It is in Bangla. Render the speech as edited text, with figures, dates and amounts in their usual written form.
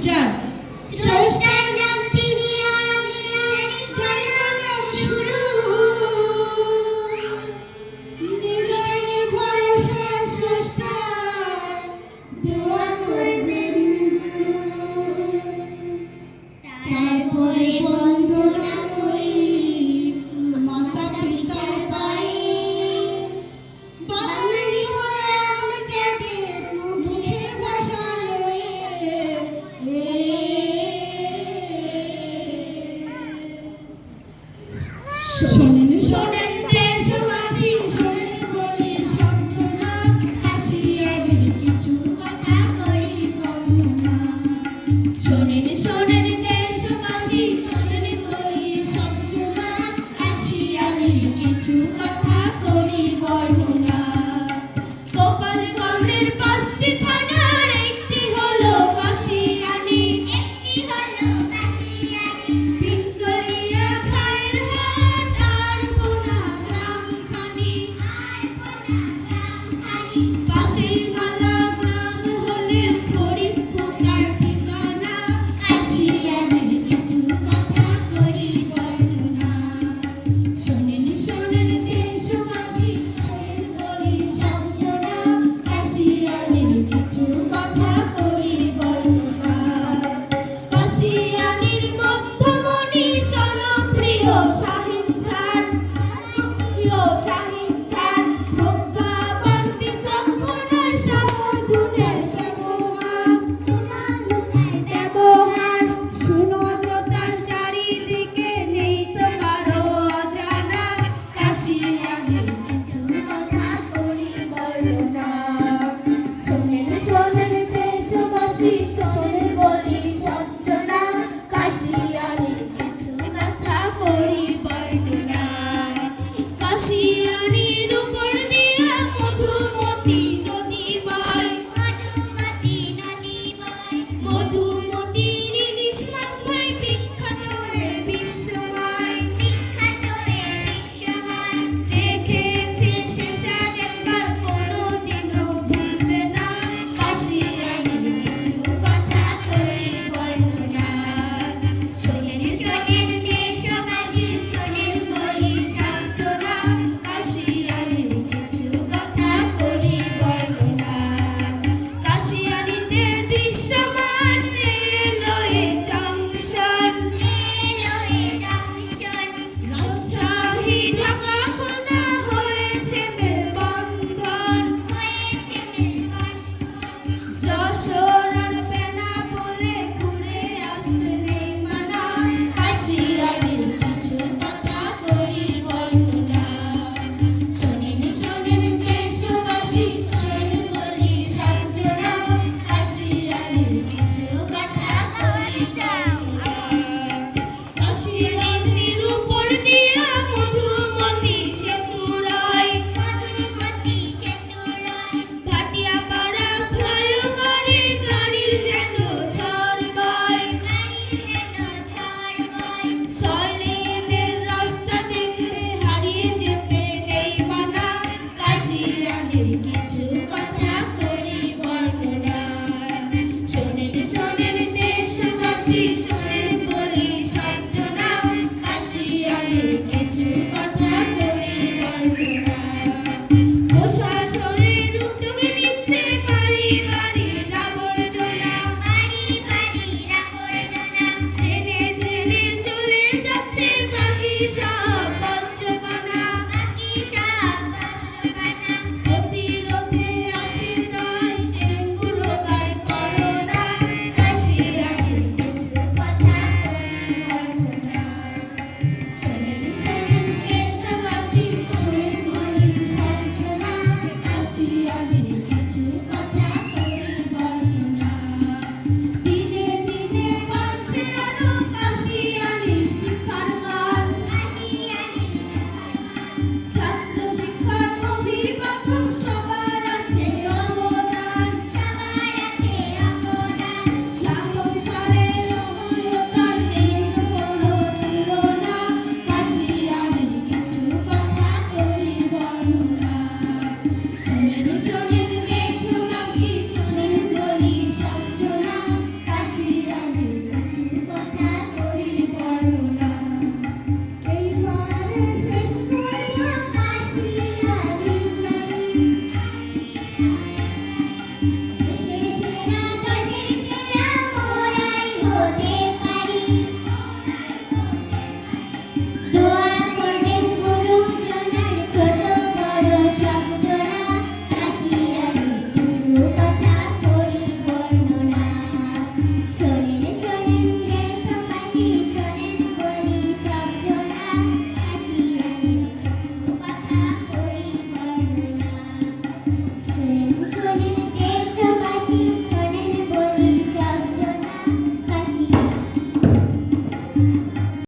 যান স্রষ্টার নাম তিনি আলাদিন জন্ম শুরু হৃদয়ের ভরসা স্রষ্টা দোয়া করবেন তারপরে বন্দনা করি মাতা পিতার পায়ে বাঙালি হয়ে আমরা যাদের মুখের ভাষা লয়ে শোনেন শোনেন দেশবাসী শোনেন বলি সবজনা কাশিয়ারির কিছু কথা করি বর্ণনা শোনেন শোনেন দেশবাসী শোনেন বলি সবজনা কাশিয়ারির কিছু কথা করি বর্ণনা গোপালগঞ্জের 5টি থানার একটি হলো কাশিয়ানি পিঙ্গলিয়া খায়ের হাট আর বোনা গ্রামখানি পাশেই মালা গ্রাম হলে ফরিদপুর তার ঠিকানা কাশিয়ানির কিছু কথা করি বর্ণনা শোনেন শোনেন দেশবাসী শোনেন বলি সবজনা কাশিয়ানির কিছু কথা করি বর্ণনা কাশিয়ানির মধ্যমণি জনপ্রিয় শাহিন স্যার প্রজ্ঞাবান বিচক্ষণের সমগুণের ব্যবহার সুনজতার চারিদিকে নেই তো কারো অজানা কাশিয়ানির কিছু কথা করি বর্ণনা শোনেন শোনেন দেশবাসী শোনেন বলি সবজ